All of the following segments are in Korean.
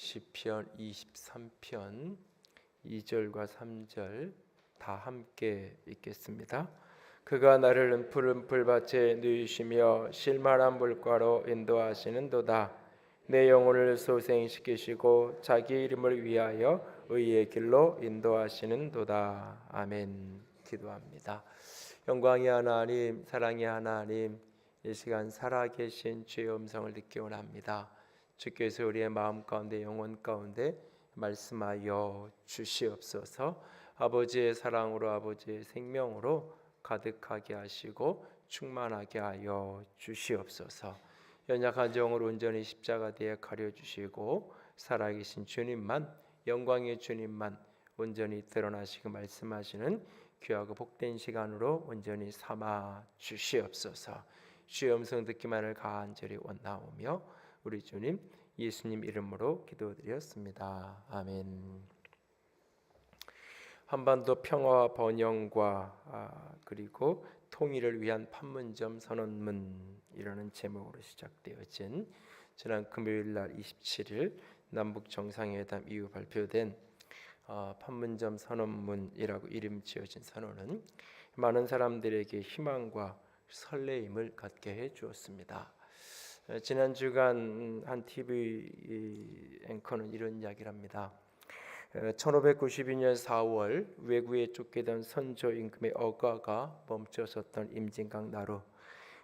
시편 23편 2절과 3절 다 함께 읽겠습니다. 그가 나를 푸른 풀밭에 누이시며 실만한 물가로 인도하시는도다. 내 영혼을 소생시키시고 자기 이름을 위하여 의의 길로 인도하시는도다. 아멘. 기도합니다. 영광의 하나님, 사랑의 하나님, 이 시간 살아계신 주의 음성을 듣기 원합니다. 주께서 우리의 마음 가운데 영혼 가운데 말씀하여 주시옵소서. 아버지의 사랑으로 아버지의 생명으로 가득하게 하시고 충만하게 하여 주시옵소서. 연약한 영을 온전히 십자가 뒤에 가려주시고 살아계신 주님만, 영광의 주님만 온전히 드러나시고 말씀하시는 귀하고 복된 시간으로 온전히 삼아 주시옵소서. 주의 음성 듣기만을 간절히 원하오며 우리 주님 예수님 이름으로 기도드렸습니다. 아멘. 한반도 평화와 번영과 그리고 통일을 위한 판문점 선언문이라는 제목으로 시작되어진 지난 금요일 날 27일 남북 정상회담 이후 발표된 판문점 선언문이라고 이름 지어진 선언은 많은 사람들에게 희망과 설레임을 갖게 해 주었습니다. 지난 주간 한 TV 앵커는 이런 이야기를 합니다. 1592년 4월 왜구에 쫓기던 선조 임금의 억가가 멈춰섰던 임진강 나루.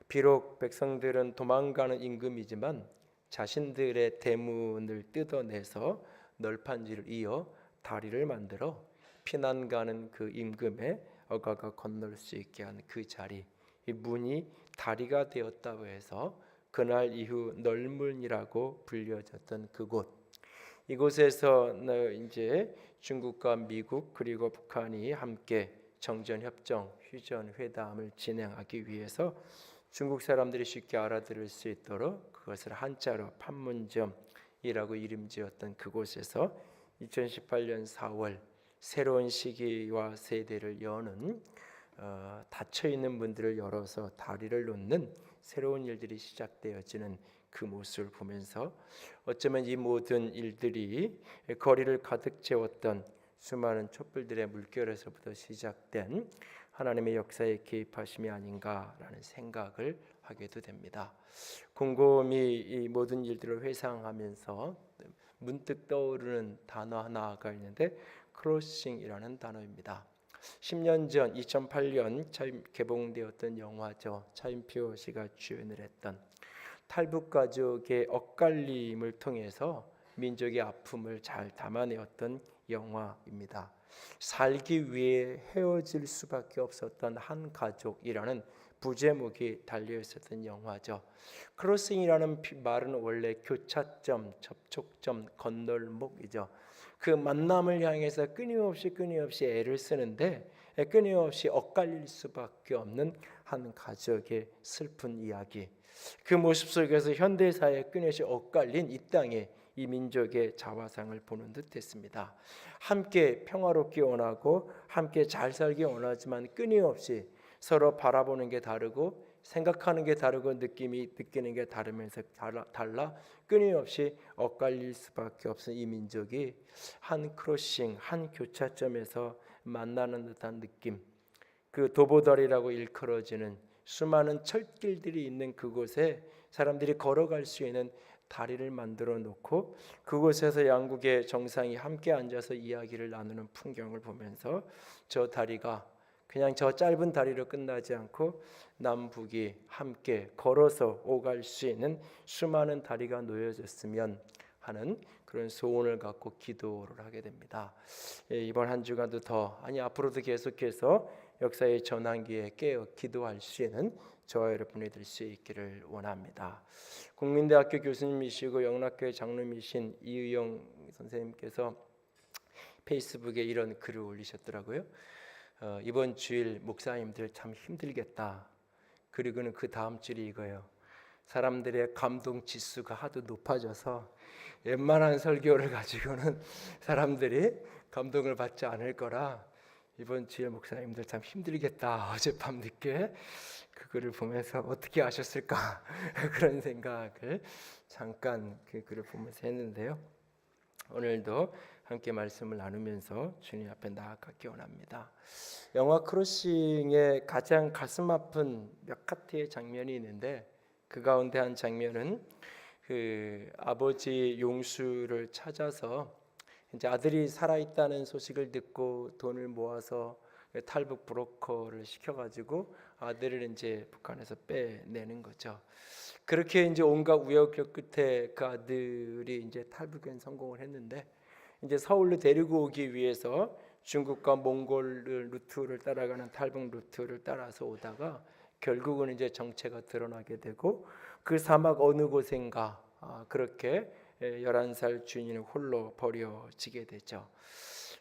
비록 백성들은 도망가는 임금이지만 자신들의 대문을 뜯어내서 널판지를 이어 다리를 만들어 피난 가는 그 임금의 억가가 건널 수 있게 한 그 자리, 이 문이 다리가 되었다고 해서 그날 이후 널문이라고 불려졌던 그곳. 이곳에서 이제 중국과 미국 그리고 북한이 함께 정전협정, 휴전회담을 진행하기 위해서 중국 사람들이 쉽게 알아들을 수 있도록 그것을 한자로 판문점이라고 이름지었던 그곳에서 2018년 4월 새로운 시기와 세대를 여는 닫혀있는 문들을 열어서 다리를 놓는 새로운 일들이 시작되어지는 그 모습을 보면서 어쩌면 이 모든 일들이 거리를 가득 채웠던 수많은 촛불들의 물결에서부터 시작된 하나님의 역사의 개입하심이 아닌가라는 생각을 하게도 됩니다. 곰곰이 이 모든 일들을 회상하면서 문득 떠오르는 단어 하나가 있는데 크로싱이라는 단어입니다. 10년 전 2008년 개봉되었던 영화죠. 차인표 씨가 주연을 했던 탈북 가족의 엇갈림을 통해서 민족의 아픔을 잘 담아내었던 영화입니다. 살기 위해 헤어질 수밖에 없었던 한 가족이라는 부제목이 달려 있었던 영화죠. 크로싱이라는 말은 원래 교차점, 접촉점, 건널목이죠. 그 만남을 향해서 끊임없이 애를 쓰는데 끊임없이 엇갈릴 수밖에 없는 한 가족의 슬픈 이야기. 그 모습 속에서 현대사에 끊임없이 엇갈린 이 땅의 이 민족의 자화상을 보는 듯했습니다. 함께 평화롭게 원하고 함께 잘 살기 원하지만 끊임없이 서로 바라보는 게 다르고 생각하는 게 다르고 느끼는 게 다르면서 달라 끊임없이 엇갈릴 수밖에 없는 이 민족이 한 크로싱, 한 교차점에서 만나는 듯한 느낌. 그 도보다리라고 일컬어지는 수많은 철길들이 있는 그곳에 사람들이 걸어갈 수 있는 다리를 만들어 놓고 그곳에서 양국의 정상이 함께 앉아서 이야기를 나누는 풍경을 보면서 저 다리가 그냥 저 짧은 다리로 끝나지 않고 남북이 함께 걸어서 오갈 수 있는 수많은 다리가 놓여졌으면 하는 그런 소원을 갖고 기도를 하게 됩니다. 이번 한 주간도 앞으로도 계속해서 역사의 전환기에 깨어 기도할 수 있는 저와 여러분이 될 수 있기를 원합니다. 국민대학교 교수님이시고 영락교회 장로이신 이의영 선생님께서 페이스북에 이런 글을 올리셨더라고요. 이번 주일 목사님들 참 힘들겠다. 그리고는 그 다음 줄이 이거예요. 사람들의 감동 지수가 하도 높아져서 웬만한 설교를 가지고는 사람들이 감동을 받지 않을 거라 이번 주일 목사님들 참 힘들겠다. 어젯밤 늦게 그 글을 보면서 어떻게 하셨을까 그런 생각을 잠깐 그 글을 보면서 했는데요. 오늘도 함께 말씀을 나누면서 주님 앞에 나아가기 원합니다. 영화 크로싱의 가장 가슴 아픈 몇 가지의 장면이 있는데 그 가운데 한 장면은 그 아버지 용수를 찾아서 이제 아들이 살아있다는 소식을 듣고 돈을 모아서 탈북 브로커를 시켜가지고 아들을 이제 북한에서 빼내는 거죠. 그렇게 이제 온갖 우여곡절 끝에 그 아들이 이제 탈북에 성공을 했는데 이제 서울로 데리고 오기 위해서 중국과 몽골 루트를 따라가는 탈북 루트를 따라서 오다가 결국은 이제 정체가 드러나게 되고 그 사막 어느 곳인가 그렇게 11살 준이는 홀로 버려지게 되죠.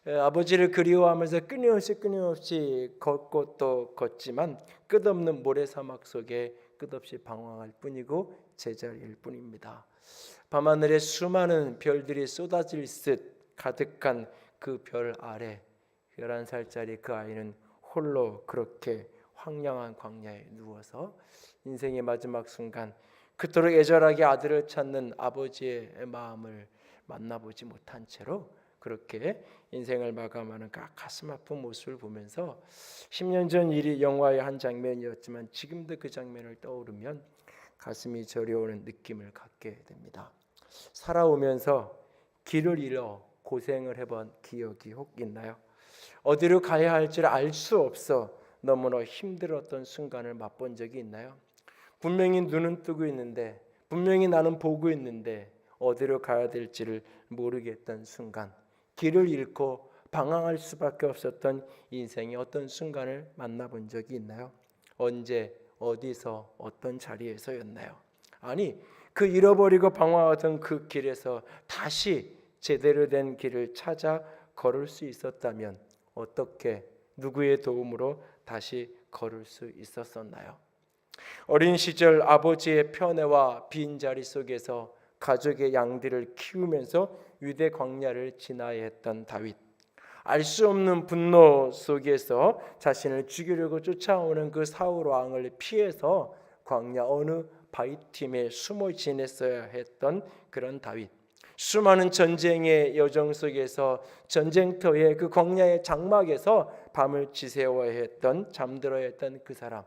아버지를 그리워하면서 끊임없이 걷고 또 걷지만 끝없는 모래사막 속에 끝없이 방황할 뿐이고 제자리일 뿐입니다. 밤하늘에 수많은 별들이 쏟아질 듯 가득한 그 별 아래 11살짜리 그 아이는 홀로 그렇게 황량한 광야에 누워서 인생의 마지막 순간 그토록 애절하게 아들을 찾는 아버지의 마음을 만나보지 못한 채로 그렇게 인생을 마감하는 가슴 아픈 모습을 보면서 10년 전 일이 영화의 한 장면이었지만 지금도 그 장면을 떠오르면 가슴이 저려오는 느낌을 갖게 됩니다. 살아오면서 길을 잃어 고생을 해본 기억이 혹 있나요? 어디로 가야 할지를 알 수 없어 너무나 힘들었던 순간을 맛본 적이 있나요? 분명히 눈은 뜨고 있는데 분명히 나는 보고 있는데 어디로 가야 될지를 모르겠던 순간, 길을 잃고 방황할 수밖에 없었던 인생의 어떤 순간을 만나본 적이 있나요? 언제, 어디서, 어떤 자리에서였나요? 아니, 그 잃어버리고 방황하던 그 길에서 다시 제대로 된 길을 찾아 걸을 수 있었다면 어떻게, 누구의 도움으로 다시 걸을 수 있었었나요? 어린 시절 아버지의 편애와 빈자리 속에서 가족의 양들을 키우면서 유대 광야를 지나야 했던 다윗, 알 수 없는 분노 속에서 자신을 죽이려고 쫓아오는 그 사울 왕을 피해서 광야 어느 바위틈에 숨어 지냈어야 했던 그런 다윗, 수많은 전쟁의 여정 속에서 전쟁터의 그 광야의 장막에서 밤을 지새워야 했던, 잠들어야 했던 그 사람,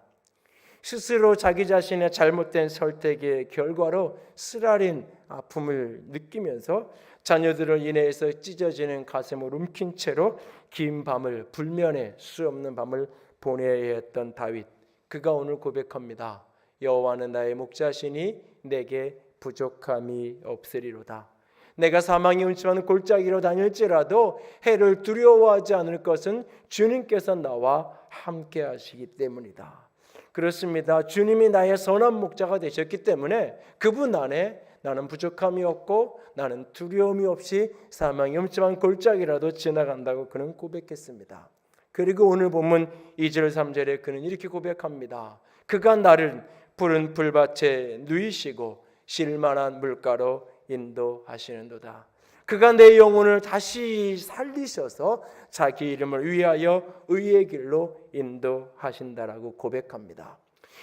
스스로 자기 자신의 잘못된 선택의 결과로 쓰라린 아픔을 느끼면서 자녀들을 인해서 찢어지는 가슴을 움킨 채로 긴 밤을, 불면의 수 없는 밤을 보내야 했던 다윗, 그가 오늘 고백합니다. 여호와는 나의 목자시니 내게 부족함이 없으리로다. 내가 사망의 음침한 골짜기로 다닐지라도 해를 두려워하지 않을 것은 주님께서 나와 함께 하시기 때문이다. 그렇습니다. 주님이 나의 선한 목자가 되셨기 때문에 그분 안에 나는 부족함이 없고 나는 두려움이 없이 사망의 음침한 골짜기라도 지나간다고 그는 고백했습니다. 그리고 오늘 본문 2절 3절에 그는 이렇게 고백합니다. 그가 나를 푸른 풀밭에 누이시고 쉴만한 물가로 인도하시는도다. 그가 내 영혼을 다시 살리셔서 자기 이름을 위하여 의의 길로 인도하신다라고 고백합니다.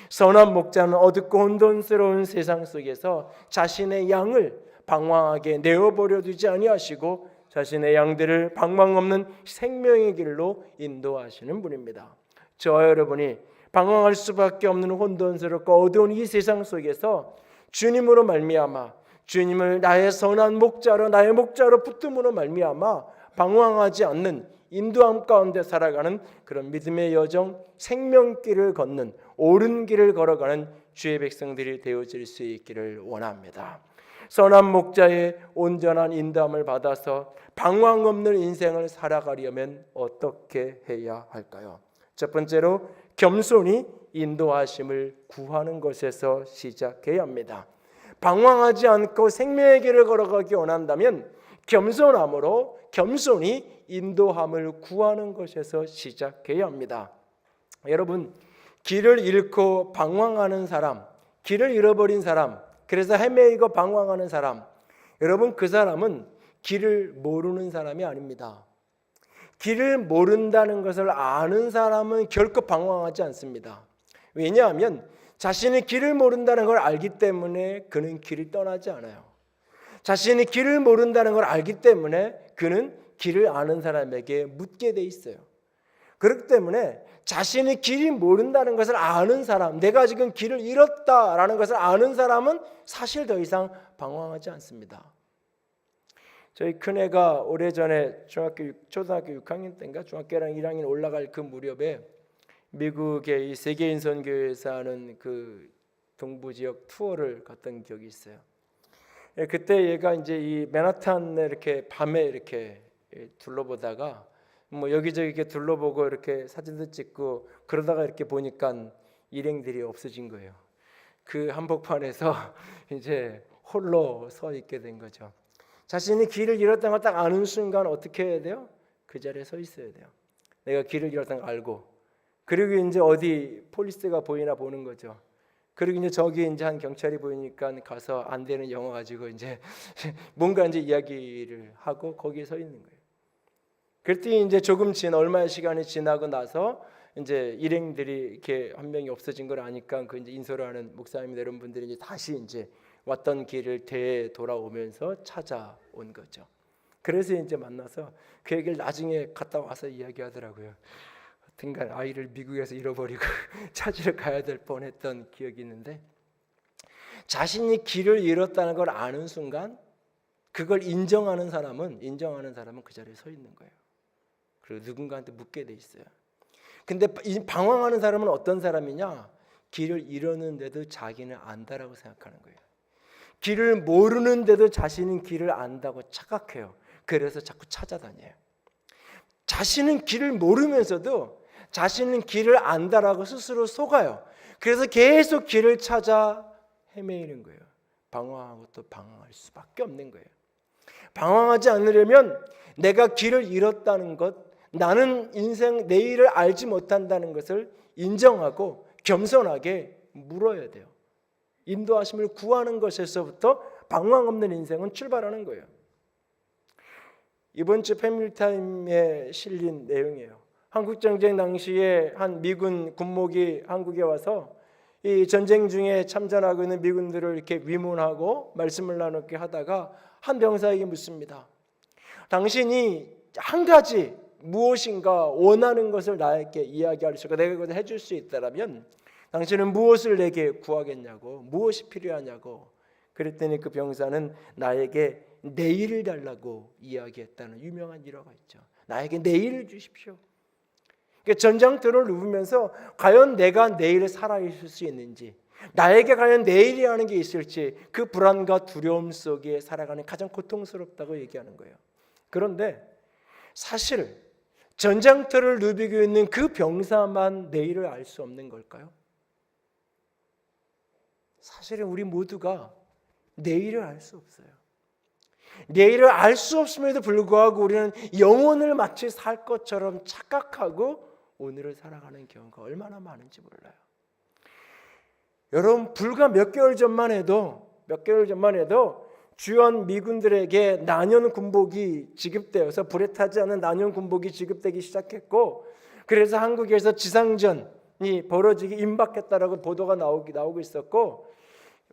선한 목자는 어둡고 혼돈스러운 세상 속에서 자신의 양을 방황하게 내어버려 두지 아니하시고 자신의 양들을 방황 없는 생명의 길로 인도하시는 분입니다. 저와 여러분이 방황할 수밖에 없는 혼돈스럽고 어두운 이 세상 속에서 주님으로 말미암아, 주님을 나의 선한 목자로, 나의 목자로 붙음으로 말미암아 방황하지 않는 인도함 가운데 살아가는 그런 믿음의 여정, 생명길을 걷는, 옳은 길을 걸어가는 주의 백성들이 되어질 수 있기를 원합니다. 선한 목자의 온전한 인도함을 받아서 방황 없는 인생을 살아가려면 어떻게 해야 할까요? 첫 번째로 겸손히 인도하심을 구하는 것에서 시작해야 합니다. 방황하지 않고 생명의 길을 걸어가기 원한다면 겸손함으로 겸손히 인도함을 구하는 것에서 시작해야 합니다. 여러분, 길을 잃고 방황하는 사람, 길을 잃어버린 사람, 그래서 헤매이고 방황하는 사람, 여러분 그 사람은 길을 모르는 사람이 아닙니다. 길을 모른다는 것을 아는 사람은 결코 방황하지 않습니다. 왜냐하면 자신이 길을 모른다는 걸 알기 때문에 그는 길을 떠나지 않아요. 자신이 길을 모른다는 걸 알기 때문에 그는 길을 아는 사람에게 묻게 돼 있어요. 그렇기 때문에 자신이 길이 모른다는 것을 아는 사람, 내가 지금 길을 잃었다라는 것을 아는 사람은 사실 더 이상 방황하지 않습니다. 저희 큰애가 오래전에 초등학교 6학년 때인가 중학교랑 1학년 올라갈 그 무렵에 미국의 이 세계인 선교회에서 하는 그 동부 지역 투어를 갔던 기억이 있어요. 그때 얘가 이제 이 맨하탄에 이렇게 밤에 이렇게 둘러보다가 뭐 여기저기 이렇게 둘러보고 이렇게 사진도 찍고 그러다가 이렇게 보니까 일행들이 없어진 거예요. 그 한복판에서 이제 홀로 서 있게 된 거죠. 자신이 길을 잃었다는 걸 딱 아는 순간 어떻게 해야 돼요? 그 자리에 서 있어야 돼요. 내가 길을 잃었다는 걸 알고, 그리고 이제 어디 폴리스가 보이나 보는 거죠. 그리고 이제 저기 이제 한 경찰이 보이니까 가서 안 되는 영어 가지고 이제 뭔가 이제 이야기를 하고 거기에 서 있는 거예요. 그랬더니 이제 조금 얼마의 시간이 지나고 나서 이제 일행들이 이렇게 한 명이 없어진 걸 아니까 그 이제 인솔을 하는 목사님 이런 분들이 이제 다시 이제 왔던 길을 되돌아오면서 찾아온 거죠. 그래서 이제 만나서 그 얘기를 나중에 갔다 와서 이야기하더라고요. 하여튼간 아이를 미국에서 잃어버리고 찾으러 가야 될 뻔했던 기억이 있는데, 자신이 길을 잃었다는 걸 아는 순간 그걸 인정하는 사람은 그 자리에 서 있는 거예요. 그리고 누군가한테 묻게 돼 있어요. 근데 방황하는 사람은 어떤 사람이냐? 길을 잃었는데도 자기는 안다라고 생각하는 거예요. 길을 모르는데도 자신은 길을 안다고 착각해요. 그래서 자꾸 찾아다녀요. 자신은 길을 모르면서도 자신은 길을 안다라고 스스로 속아요. 그래서 계속 길을 찾아 헤매이는 거예요. 방황하고 또 방황할 수밖에 없는 거예요. 방황하지 않으려면 내가 길을 잃었다는 것, 나는 인생 내일을 알지 못한다는 것을 인정하고 겸손하게 물어야 돼요. 인도하심을 구하는 것에서부터 방황 없는 인생은 출발하는 거예요. 이번 주 패밀리타임에 실린 내용이에요. 한국전쟁 당시에 한 미군 군목이 한국에 와서 이 전쟁 중에 참전하고 있는 미군들을 이렇게 위문하고 말씀을 나누게 하다가 한 병사에게 묻습니다. 당신이 한 가지 무엇인가 원하는 것을 나에게 이야기할 수 있고 내가 그것을 해줄 수 있다면 당신은 무엇을 내게 구하겠냐고, 무엇이 필요하냐고. 그랬더니 그 병사는 나에게 내일을 달라고 이야기했다는 유명한 일화가 있죠. 나에게 내일을 주십시오. 그러니까 전장터를 누우면서 과연 내가 내일 살아있을 수 있는지, 나에게 과연 내일이라는 게 있을지 그 불안과 두려움 속에 살아가는 가장 고통스럽다고 얘기하는 거예요. 그런데 사실 전장터를 누비고 있는 그 병사만 내일을 알 수 없는 걸까요? 사실은 우리 모두가 내일을 알 수 없어요. 내일을 알 수 없음에도 불구하고 우리는 영혼을 마치 살 것처럼 착각하고 오늘을 살아가는 경우가 얼마나 많은지 몰라요. 여러분, 불과 몇 개월 전만 해도 주한 미군들에게 난연 군복이 지급되어서 불에 타지 않은 난연 군복이 지급되기 시작했고, 그래서 한국에서 지상전이 벌어지기 임박했다라고 보도가 나오고 있었고,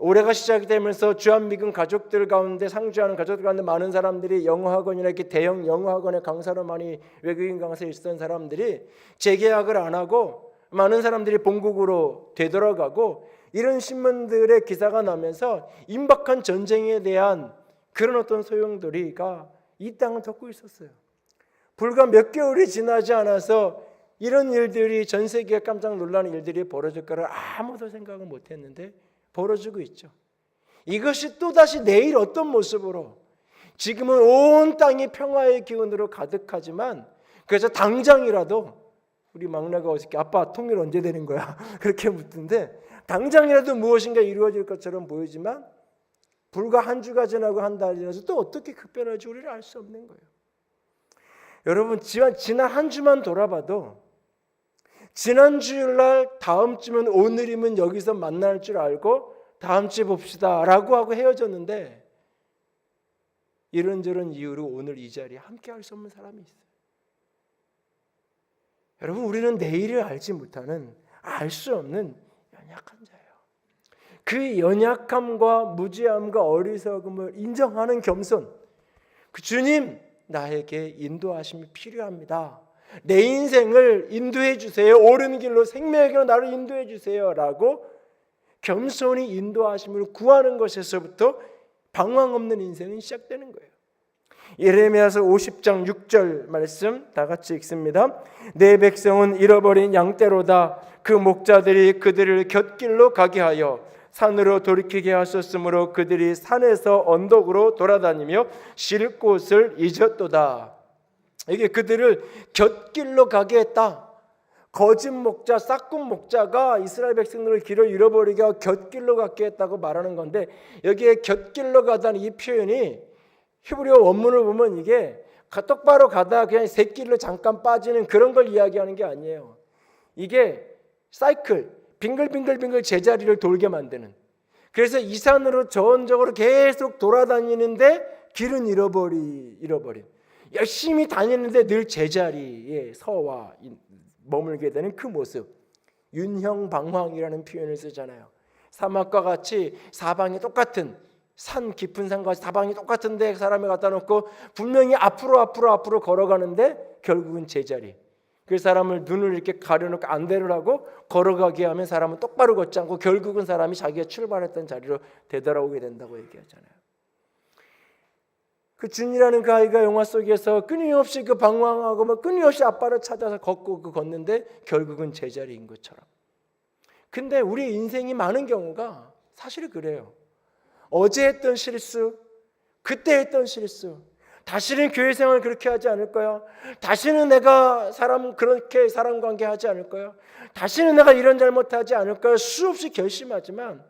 올해가 시작되면서 주한미군 가족들 가운데 상주하는 가족들 가운데 많은 사람들이 영어학원이나 이렇게 대형 영어학원에 강사로 많이 외국인 강사에 있었던 사람들이 재계약을 안 하고 많은 사람들이 본국으로 되돌아가고, 이런 신문들의 기사가 나면서 임박한 전쟁에 대한 그런 어떤 소용돌이가 이 땅을 덮고 있었어요. 불과 몇 개월이 지나지 않아서 이런 일들이 전 세계가 깜짝 놀라는 일들이 벌어질 거를 아무도 생각을 못했는데 벌어지고 있죠. 이것이 또다시 내일 어떤 모습으로, 지금은 온 땅이 평화의 기운으로 가득하지만 그래서 당장이라도, 우리 막내가 어저께 아빠 통일 언제 되는 거야? 그렇게 묻던데, 당장이라도 무엇인가 이루어질 것처럼 보이지만 불과 한 주가 지나고 한 달이 지나서 또 어떻게 급변할지 우리는 알 수 없는 거예요. 여러분, 지난 한 주만 돌아봐도 지난 주일날 다음 주면 오늘이면 여기서 만날 줄 알고 다음 주에 봅시다 라고 하고 헤어졌는데 이런저런 이유로 오늘 이 자리에 함께 할 수 없는 사람이 있어요. 여러분, 우리는 내일을 알지 못하는, 알 수 없는 연약한 자예요. 그 연약함과 무지함과 어리석음을 인정하는 겸손. 그 주님, 나에게 인도하심이 필요합니다. 내 인생을 인도해 주세요. 옳은 길로, 생명의 길로 나를 인도해 주세요 라고 겸손히 인도하심을 구하는 것에서부터 방황 없는 인생은 시작되는 거예요. 예레미야서 50장 6절 말씀 다 같이 읽습니다. 내 백성은 잃어버린 양떼로다. 그 목자들이 그들을 곁길로 가게 하여 산으로 돌이키게 하셨으므로 그들이 산에서 언덕으로 돌아다니며 쉴 곳을 잊었도다. 이게 그들을 곁길로 가게 했다. 거짓 목자, 싹군 목자가 이스라엘 백성들을 길을 잃어버리게 하고 곁길로 가게 했다고 말하는 건데, 여기에 곁길로 가다는 이 표현이 히브리어 원문을 보면 이게 똑바로 가다가 그냥 샛길로 잠깐 빠지는 그런 걸 이야기하는 게 아니에요. 이게 사이클, 빙글빙글빙글 제자리를 돌게 만드는. 그래서 이 산으로 전적으로 계속 돌아다니는데 길은 잃어버린. 열심히 다니는데 늘 제자리에 서와 머물게 되는 그 모습. 윤형방황이라는 표현을 쓰잖아요. 사막과 같이 사방이 똑같은, 산 깊은 산과 사방이 똑같은데 사람을 갖다 놓고 분명히 앞으로 걸어가는데 결국은 제자리. 그 사람을 눈을 이렇게 가려놓고 안대를 하고 걸어가게 하면 사람은 똑바로 걷지 않고 결국은 사람이 자기가 출발했던 자리로 되돌아오게 된다고 얘기하잖아요. 그 준이라는 그 아이가 영화 속에서 끊임없이 그 방황하고 끊임없이 아빠를 찾아서 걷는데 결국은 제자리인 것처럼. 근데 우리 인생이 많은 경우가 사실 그래요. 어제 했던 실수, 그때 했던 실수, 다시는 교회 생활 그렇게 하지 않을 거야. 다시는 내가 그렇게 사람 관계 하지 않을 거야. 다시는 내가 이런 잘못하지 않을 거야. 수없이 결심하지만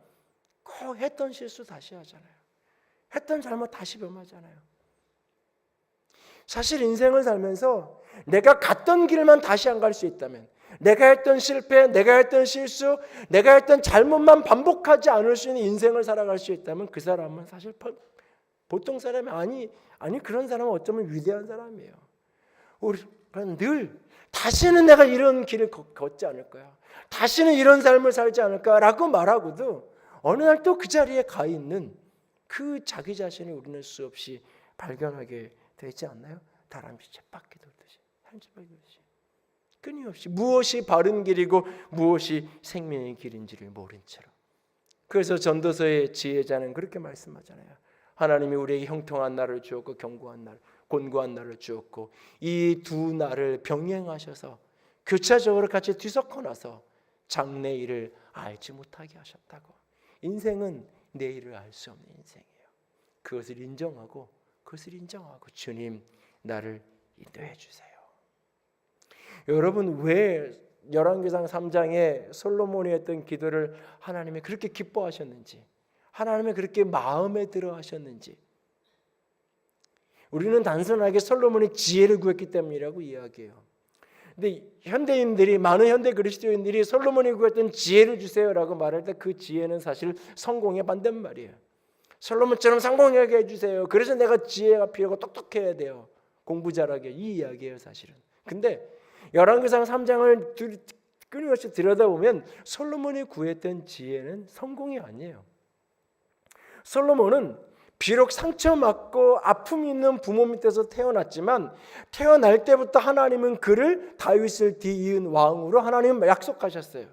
꼭 했던 실수 다시 하잖아요. 했던 잘못 다시 범하잖아요. 사실 인생을 살면서 내가 갔던 길만 다시 안 갈 수 있다면, 내가 했던 실패, 내가 했던 실수, 내가 했던 잘못만 반복하지 않을 수 있는 인생을 살아갈 수 있다면 그 사람은 사실 보통 사람이 아니 그런 사람은 어쩌면 위대한 사람이에요. 우리는 늘 다시는 내가 이런 길을 걷지 않을 거야. 다시는 이런 삶을 살지 않을 거야라고 말하고도 어느 날 또 그 자리에 가 있는 그 자기 자신을 우리는 수없이 발견하게 되지 않나요? 다람쥐 쳇바퀴 돌듯이, 한쳇바퀴 돌듯이 끊임없이 무엇이 바른 길이고 무엇이 생명의 길인지를 모른 채로. 그래서 전도서의 지혜자는 그렇게 말씀하잖아요. 하나님이 우리에게 형통한 날을 주었고 곤고한 날을 주었고 이 두 날을 병행하셔서 교차적으로 같이 뒤섞어 놔서 장래일을 알지 못하게 하셨다고. 인생은 내일을 알 수 없는 인생이에요. 그것을 인정하고 주님 나를 인도해 주세요. 여러분, 왜 열왕기상 3장에 솔로몬이 했던 기도를 하나님이 그렇게 기뻐하셨는지, 하나님이 그렇게 마음에 들어 하셨는지, 우리는 단순하게 솔로몬이 지혜를 구했기 때문이라고 이야기해요. 근데 많은 현대 그리스도인들이 솔로몬이 구했던 지혜를 주세요라고 말할 때 그 지혜는 사실 성공의 반대말이에요. 솔로몬처럼 성공하게 해주세요. 그래서 내가 지혜가 필요하고 똑똑해야 돼요. 공부 잘하게, 이 이야기예요 사실은. 근데 열왕기상 3장을 끊임없이 들여다보면 솔로몬이 구했던 지혜는 성공이 아니에요. 솔로몬은 비록 상처받고 아픔이 있는 부모 밑에서 태어났지만 태어날 때부터 하나님은 그를 다윗을 뒤이은 왕으로 하나님은 약속하셨어요.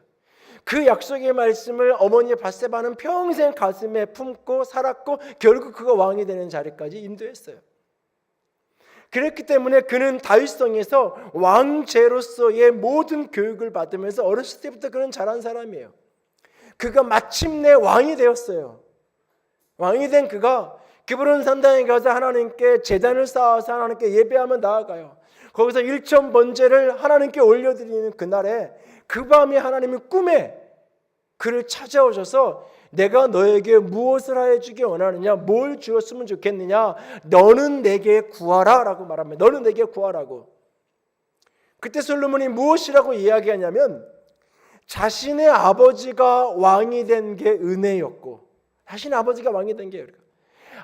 그 약속의 말씀을 어머니 밧세바는 평생 가슴에 품고 살았고 결국 그가 왕이 되는 자리까지 인도했어요. 그렇기 때문에 그는 다윗성에서 왕제로서의 모든 교육을 받으면서 어렸을 때부터 그는 자란 사람이에요. 그가 마침내 왕이 되었어요. 왕이 된 그가 기브론 산당에 가서 하나님께 제단을 쌓아서 하나님께 예배하며 나아가요. 거기서 일천 번제를 하나님께 올려드리는 그날에 그 밤에 하나님이 꿈에 그를 찾아오셔서 내가 너에게 무엇을 하여 주기 원하느냐, 뭘 주었으면 좋겠느냐, 너는 내게 구하라 라고 말합니다. 너는 내게 구하라고. 그때 솔로몬이 무엇이라고 이야기하냐면 자신의 아버지가 왕이 된 게 은혜였고, 자신의 아버지가 왕이 된 게,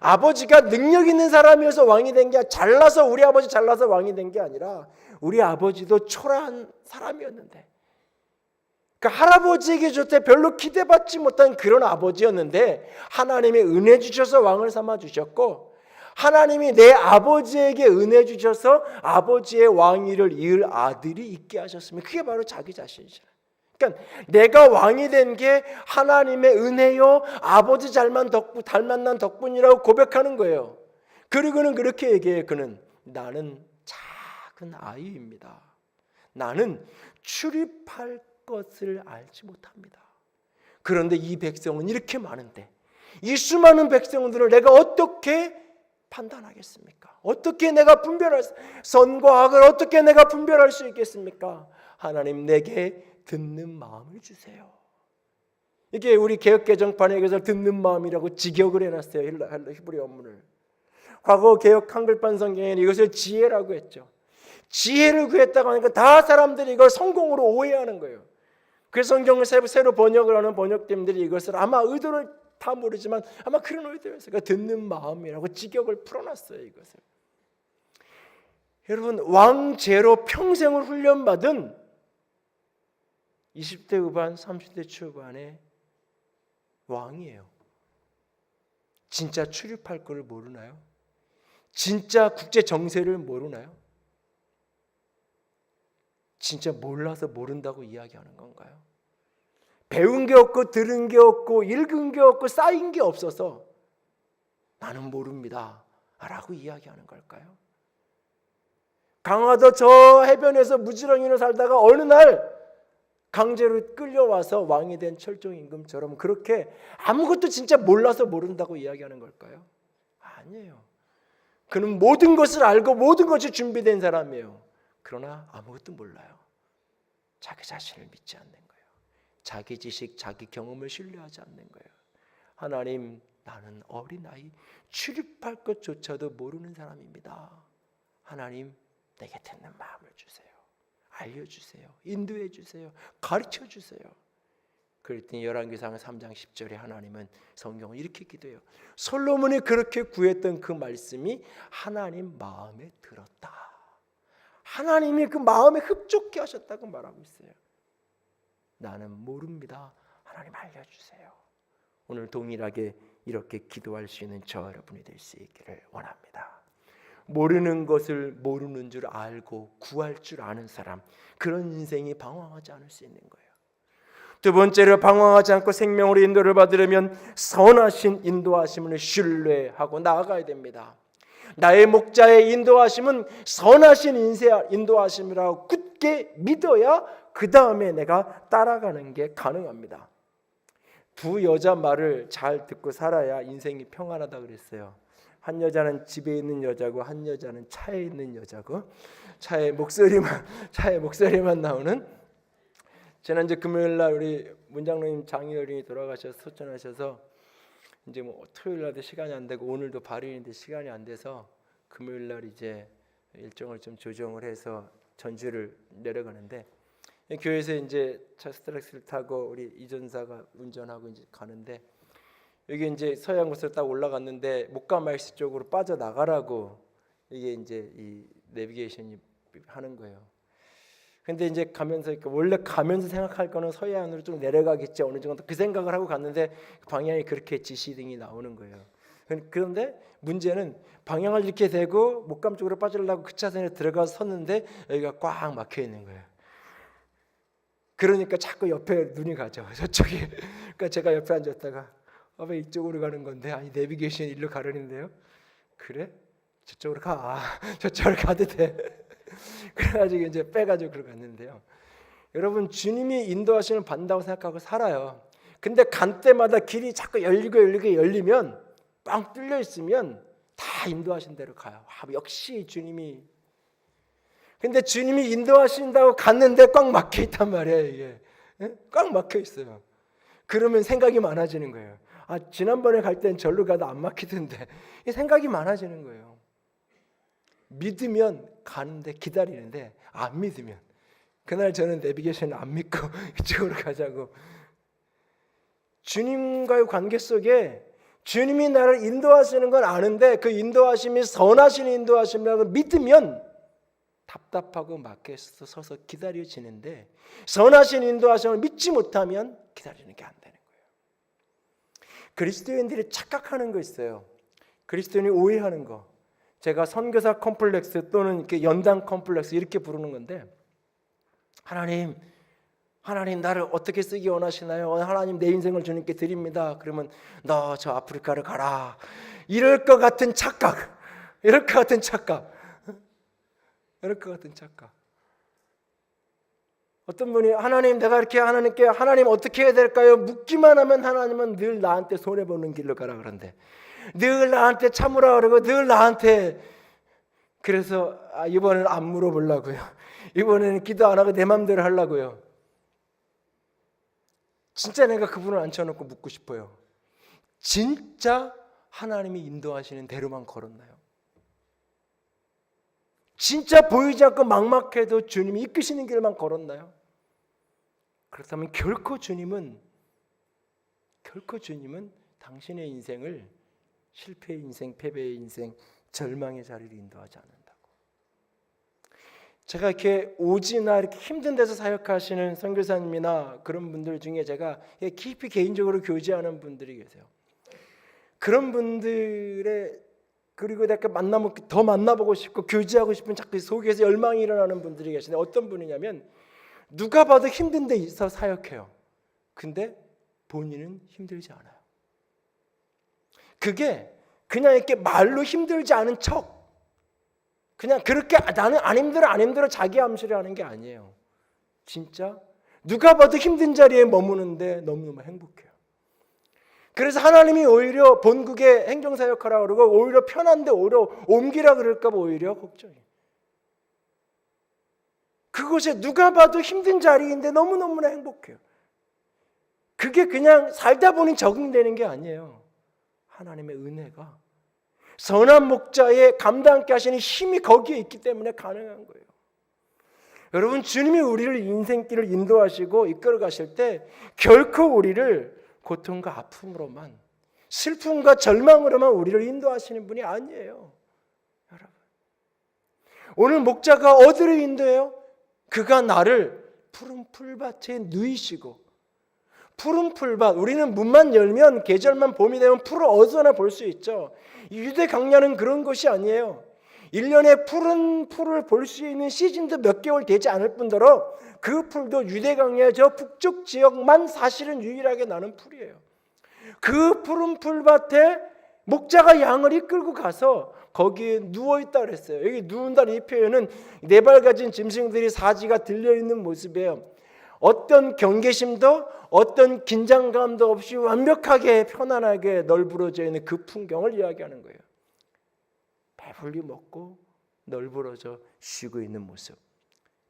아버지가 능력 있는 사람이어서 왕이 된 게, 우리 아버지 잘나서 왕이 된 게 아니라 우리 아버지도 초라한 사람이었는데 그 할아버지에게 줄 때 별로 기대받지 못한 그런 아버지였는데 하나님이 은혜 주셔서 왕을 삼아 주셨고, 하나님이 내 아버지에게 은혜 주셔서 아버지의 왕위를 이을 아들이 있게 하셨으면 그게 바로 자기 자신이잖아요. 그러니까 내가 왕이 된 게 하나님의 은혜요, 아버지 닮았난 덕분이라고 고백하는 거예요. 그리고는 그렇게 얘기해요. 그는 나는 작은 아이입니다. 나는 출입할 것을 알지 못합니다. 그런데 이 백성은 이렇게 많은데 이 수많은 백성들을 내가 어떻게 판단하겠습니까? 어떻게 내가 분별할 선과 악을 어떻게 내가 분별할 수 있겠습니까? 하나님 내게 듣는 마음을 주세요. 이게 우리 개혁개정판에 의해서 듣는 마음이라고 직역을 해놨어요. 히브리 원문을. 과거 개혁 한글판 성경에는 이것을 지혜라고 했죠. 지혜를 구했다고 하니까 다 사람들이 이걸 성공으로 오해하는 거예요. 그래서 성경을 새로 번역을 하는 번역팀들이 이것을 아마 의도를 다 모르지만 아마 그런 의도였어요. 그러니까 듣는 마음이라고 직역을 풀어놨어요. 이것을. 여러분, 왕제로 평생을 훈련받은 20대 후반 30대 초반의 왕이에요. 진짜 출입할 걸 모르나요? 진짜 국제 정세를 모르나요? 진짜 몰라서 모른다고 이야기하는 건가요? 배운 게 없고 들은 게 없고 읽은 게 없고 쌓인 게 없어서 나는 모릅니다 라고 이야기하는 걸까요? 강화도 저 해변에서 무지렁이로 살다가 어느 날 강제로 끌려와서 왕이 된 철종 임금처럼 그렇게 아무것도 진짜 몰라서 모른다고 이야기하는 걸까요? 아니에요. 그는 모든 것을 알고 모든 것이 준비된 사람이에요. 그러나 아무것도 몰라요. 자기 자신을 믿지 않는 거예요. 자기 지식, 자기 경험을 신뢰하지 않는 거예요. 하나님, 나는 어린아이, 출입할 것조차도 모르는 사람입니다. 하나님, 내게 듣는 마음을 주세요. 알려주세요. 인도해 주세요. 가르쳐 주세요. 그랬더니 열왕기상 3장 10절에 하나님은 성경을 이렇게 기도해요. 솔로몬이 그렇게 구했던 그 말씀이 하나님 마음에 들었다. 하나님이 그 마음에 흡족해 하셨다고 말하고 있어요. 나는 모릅니다. 하나님 알려주세요. 오늘 동일하게 이렇게 기도할 수 있는 저 여러분이 될 수 있기를 원합니다. 모르는 것을 모르는 줄 알고 구할 줄 아는 사람, 그런 인생이 방황하지 않을 수 있는 거예요. 두 번째로, 방황하지 않고 생명으로 인도를 받으려면 선하신 인도하심을 신뢰하고 나아가야 됩니다. 나의 목자의 인도하심은 선하신 인도하심이라고 굳게 믿어야 그 다음에 내가 따라가는 게 가능합니다. 두 여자 말을 잘 듣고 살아야 인생이 평안하다 그랬어요. 한 여자는 집에 있는 여자고 한 여자는 차에 있는 여자고, 차에 목소리만 나오는. 지난주 금요일 날 우리 문장로님 장희열이 돌아가셔서 소천하셔서 이제 뭐 토요일 날도 시간이 안 되고 오늘도 발요일인데 시간이 안 돼서 금요일 날 이제 일정을 좀 조정을 해서 전주를 내려가는데, 교회에서 이제 차 스트렉스를 타고 우리 이전사가 운전하고 이제 가는데, 여기 이제 서해안고속도로 딱 올라갔는데 목가마이스 쪽으로 빠져 나가라고 이게 이제 이 내비게이션이 하는 거예요. 근데 이제 가면서 원래 가면서 생각할 거는 서해안으로 좀 내려가겠지 어느 정도 그 생각을 하고 갔는데 방향이 그렇게 지시등이 나오는 거예요. 그런데 문제는 방향을 이렇게 대고 목감 쪽으로 빠지려고 그 차선에 들어가서 섰는데 여기가 꽉 막혀 있는 거예요. 그러니까 자꾸 옆에 눈이 가죠. 저쪽에. 그러니까 제가 옆에 앉았다가 왜 이쪽으로 가는 건데? 아니 내비게이션 일로 가려는데요. 그래? 저쪽으로 가. 저쪽으로 가도 돼. 그래가지고 이제 빼가지고 그러 갔는데요. 여러분, 주님이 인도하시는 받는다고 생각하고 살아요. 근데 간 때마다 길이 자꾸 열리면 빵 뚫려 있으면 다 인도하신 대로 가요. 역시 주님이. 근데 주님이 인도하신다고 갔는데 꽉 막혀 있단 말이에요. 이게 꽉 막혀 있어요. 그러면 생각이 많아지는 거예요. 지난번에 갈 땐 절로 가도 안 막히던데. 생각이 많아지는 거예요. 믿으면 가는데 기다리는데 안 믿으면, 그날 저는 내비게이션 안 믿고 이쪽으로 가자고. 주님과의 관계 속에 주님이 나를 인도하시는 건 아는데 그 인도하심이 선하신 인도하심이라고 믿으면 답답하고 막혀 서서 기다려지는데 선하신 인도하심을 믿지 못하면 기다리는 게 안 되는 거예요. 그리스도인들이 착각하는 거 있어요. 그리스도인이 오해하는 거. 제가 선교사 컴플렉스 또는 이렇게 연단 컴플렉스 이렇게 부르는 건데, 하나님 나를 어떻게 쓰기 원하시나요? 하나님 내 인생을 주님께 드립니다. 그러면 너 저 아프리카를 가라. 이럴 것 같은 착각. 이럴 것 같은 착각. 어떤 분이 하나님 내가 이렇게 하나님께 하나님 어떻게 해야 될까요? 묻기만 하면 하나님은 늘 나한테 손해보는 길로 가라 그런데, 늘 나한테 참으라 그러고 늘 나한테, 그래서 이번에는 안 물어보려고요. 이번에는 기도 안 하고 내 맘대로 하려고요. 진짜 내가 그분을 앉혀놓고 묻고 싶어요. 진짜 하나님이 인도하시는 대로만 걸었나요? 진짜 보이지 않고 막막해도 주님이 이끄시는 길만 걸었나요? 그렇다면 결코 주님은 당신의 인생을 실패의 인생, 패배의 인생, 절망의 자리로 인도하지 않는다고. 제가 이렇게 오지나 이렇게 힘든 데서 사역하시는 선교사님이나 그런 분들 중에 제가 깊이 개인적으로 교제하는 분들이 계세요. 그런 분들의, 그리고 내가 더 만나보고 싶고 교제하고 싶은 자꾸 속에서 열망이 일어나는 분들이 계시는데, 어떤 분이냐면 누가 봐도 힘든 데 있어 사역해요. 근데 본인은 힘들지 않아요. 그게 그냥 이렇게 말로 힘들지 않은 척, 그냥 그렇게 나는 안 힘들어 자기 암시를 하는 게 아니에요. 진짜 누가 봐도 힘든 자리에 머무는데 너무너무 행복해요. 그래서 하나님이 오히려 본국에 행정사역하라 그러고 오히려 편한데 오히려 옮기라 그럴까 봐 오히려 걱정해요. 그곳에 누가 봐도 힘든 자리인데 너무너무나 행복해요. 그게 그냥 살다 보니 적응되는 게 아니에요. 하나님의 은혜가, 선한 목자의 감당케 하시는 힘이 거기에 있기 때문에 가능한 거예요. 여러분, 주님이 우리를 인생길을 인도하시고 이끌어 가실 때 결코 우리를 고통과 아픔으로만, 슬픔과 절망으로만 우리를 인도하시는 분이 아니에요. 여러분, 오늘 목자가 어디로 인도해요? 그가 나를 푸른 풀밭에 누이시고, 푸른 풀밭, 우리는 문만 열면 계절만 봄이 되면 풀을 어디서나 볼 수 있죠. 유대 강야는 그런 것이 아니에요. 1년에 푸른 풀을 볼 수 있는 시즌도 몇 개월 되지 않을 뿐더러 그 풀도 유대 강야의 저 북쪽 지역만 사실은 유일하게 나는 풀이에요. 그 푸른 풀밭에 목자가 양을 이끌고 가서 거기에 누워있다 그랬어요. 여기 누운다는 이 표현은 네 발 가진 짐승들이 사지가 들려있는 모습이에요. 어떤 경계심도 어떤 긴장감도 없이 완벽하게 편안하게 널브러져 있는 그 풍경을 이야기하는 거예요. 배불리 먹고 널브러져 쉬고 있는 모습.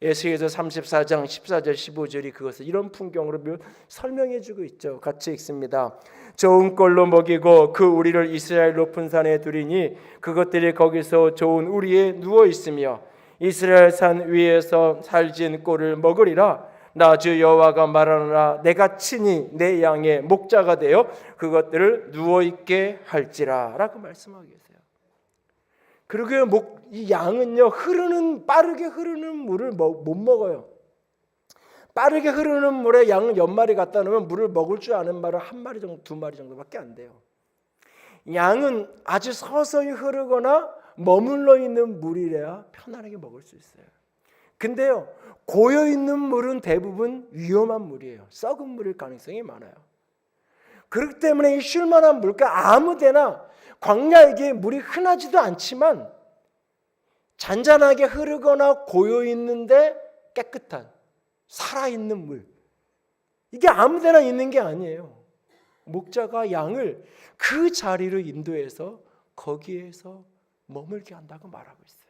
에스겔서 34장 14절 15절이 그것을 이런 풍경으로 설명해 주고 있죠. 같이 읽습니다. 좋은 꼴로 먹이고 그 우리를 이스라엘 높은 산에 두리니 그것들이 거기서 좋은 우리에 누워 있으며 이스라엘 산 위에서 살진 꼴을 먹으리라. 나 주 여호와가 말하노라. 내가 친히 내 양의 목자가 되어 그것들을 누워있게 할지라 라고 말씀하고 계세요. 그리고 이 양은요, 빠르게 흐르는 물을 못 먹어요. 빠르게 흐르는 물에 양을 몇 마리 갖다 놓으면 물을 먹을 줄 아는 말은 한 마리 정도, 두 마리 정도밖에 안 돼요. 양은 아주 서서히 흐르거나 머물러 있는 물이래야 편안하게 먹을 수 있어요. 근데요, 고여있는 물은 대부분 위험한 물이에요. 썩은 물일 가능성이 많아요. 그렇기 때문에 이 쉴만한 물가 아무데나, 광야에게 물이 흔하지도 않지만 잔잔하게 흐르거나 고여있는데 깨끗한 살아있는 물, 이게 아무데나 있는 게 아니에요. 목자가 양을 그 자리로 인도해서 거기에서 머물게 한다고 말하고 있어요.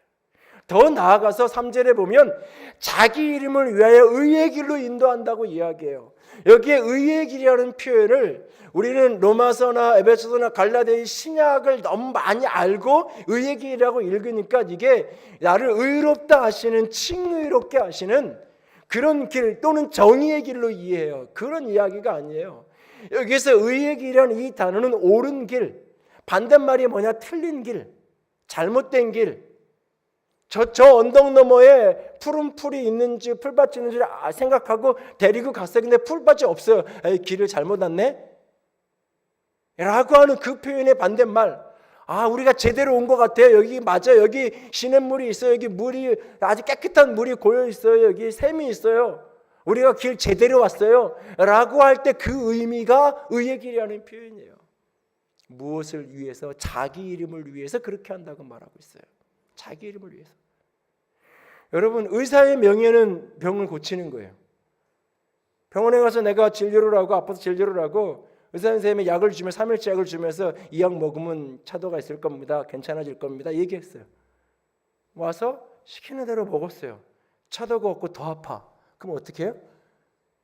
더 나아가서 3절에 보면 자기 이름을 위하여 의의 길로 인도한다고 이야기해요. 여기에 의의 길이라는 표현을 우리는 로마서나 에베소서나 갈라디아의 신약을 너무 많이 알고 의의 길이라고 읽으니까 이게 나를 의롭다 하시는, 칭의롭게 하시는 그런 길 또는 정의의 길로 이해해요. 그런 이야기가 아니에요. 여기서 의의 길이라는 이 단어는 옳은 길, 반대말이 뭐냐? 틀린 길, 잘못된 길, 저 언덕 너머에 푸른 풀이 있는지 풀밭이 있는지 생각하고 데리고 갔어요. 근데 풀밭이 없어요. 에이, 길을 잘못 왔네? 라고 하는 그 표현의 반대말, 우리가 제대로 온 것 같아요. 여기 맞아요. 여기 시냇물이 있어요. 여기 물이 아주 깨끗한 물이 고여 있어요. 여기 샘이 있어요. 우리가 길 제대로 왔어요. 라고 할 때 그 의미가 의의 길이라는 표현이에요. 무엇을 위해서? 자기 이름을 위해서 그렇게 한다고 말하고 있어요. 자기 이름을 위해서. 여러분, 의사의 명예는 병을 고치는 거예요. 병원에 가서 내가 진료를 하고 아파서 진료를 하고 의사 선생님이 약을 주면 3일치 약을 주면서 이 약 먹으면 차도가 있을 겁니다. 괜찮아질 겁니다. 얘기했어요. 와서 시키는 대로 먹었어요. 차도가 없고 더 아파. 그럼 어떻게 해요?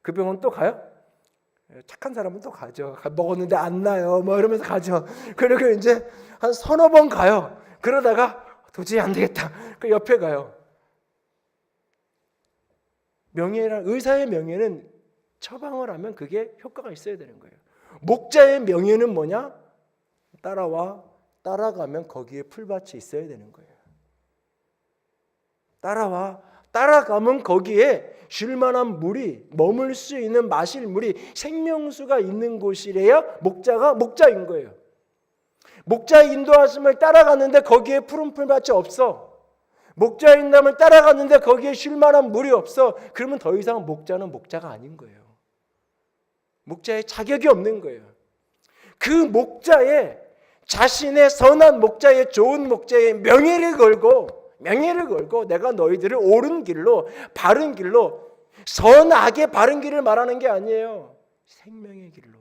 그 병원 또 가요? 착한 사람은 또 가죠. 먹었는데 안 나요. 뭐 이러면서 가죠. 그리고 이제 한 서너 번 가요. 그러다가 도저히 안 되겠다. 그 옆에 가요. 명예란, 의사의 명예는 처방을 하면 그게 효과가 있어야 되는 거예요. 목자의 명예는 뭐냐? 따라와. 따라가면 거기에 풀밭이 있어야 되는 거예요. 따라와. 따라가면 거기에 쉴만한 물이, 머물 수 있는 마실 물이, 생명수가 있는 곳이래야 목자가 목자인 거예요. 목자의 인도하심을 따라갔는데 거기에 푸른 풀밭이 없어. 목자의 인도함을 따라갔는데 거기에 쉴만한 물이 없어. 그러면 더 이상 목자는 목자가 아닌 거예요. 목자의 자격이 없는 거예요. 그 목자의 자신의 선한 목자의 좋은 목자의 명예를 걸고 내가 너희들을 옳은 길로, 바른 길로, 선악의 바른 길을 말하는 게 아니에요. 생명의 길로,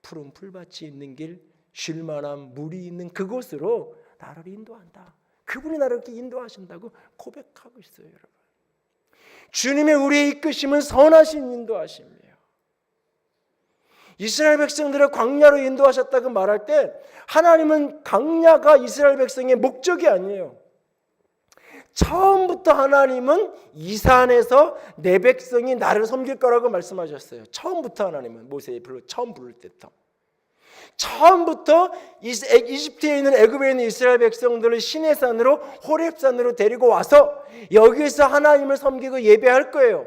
푸른 풀밭이 있는 길, 쉴만한 물이 있는 그곳으로 나를 인도한다. 그분이 나를 이렇게 인도하신다고 고백하고 있어요, 여러분. 주님의 우리의 이끄심은 선하신 인도하심이에요. 이스라엘 백성들을 광야로 인도하셨다고 말할 때 하나님은 광야가 이스라엘 백성의 목적이 아니에요. 처음부터 하나님은 이 산에서 내 백성이 나를 섬길 거라고 말씀하셨어요. 처음부터 하나님은 모세의 처음 부를 때부터. 처음부터 이집트에 있는 애굽에 있는 이스라엘 백성들을 시내산으로 호렙산으로 데리고 와서 여기서 하나님을 섬기고 예배할 거예요.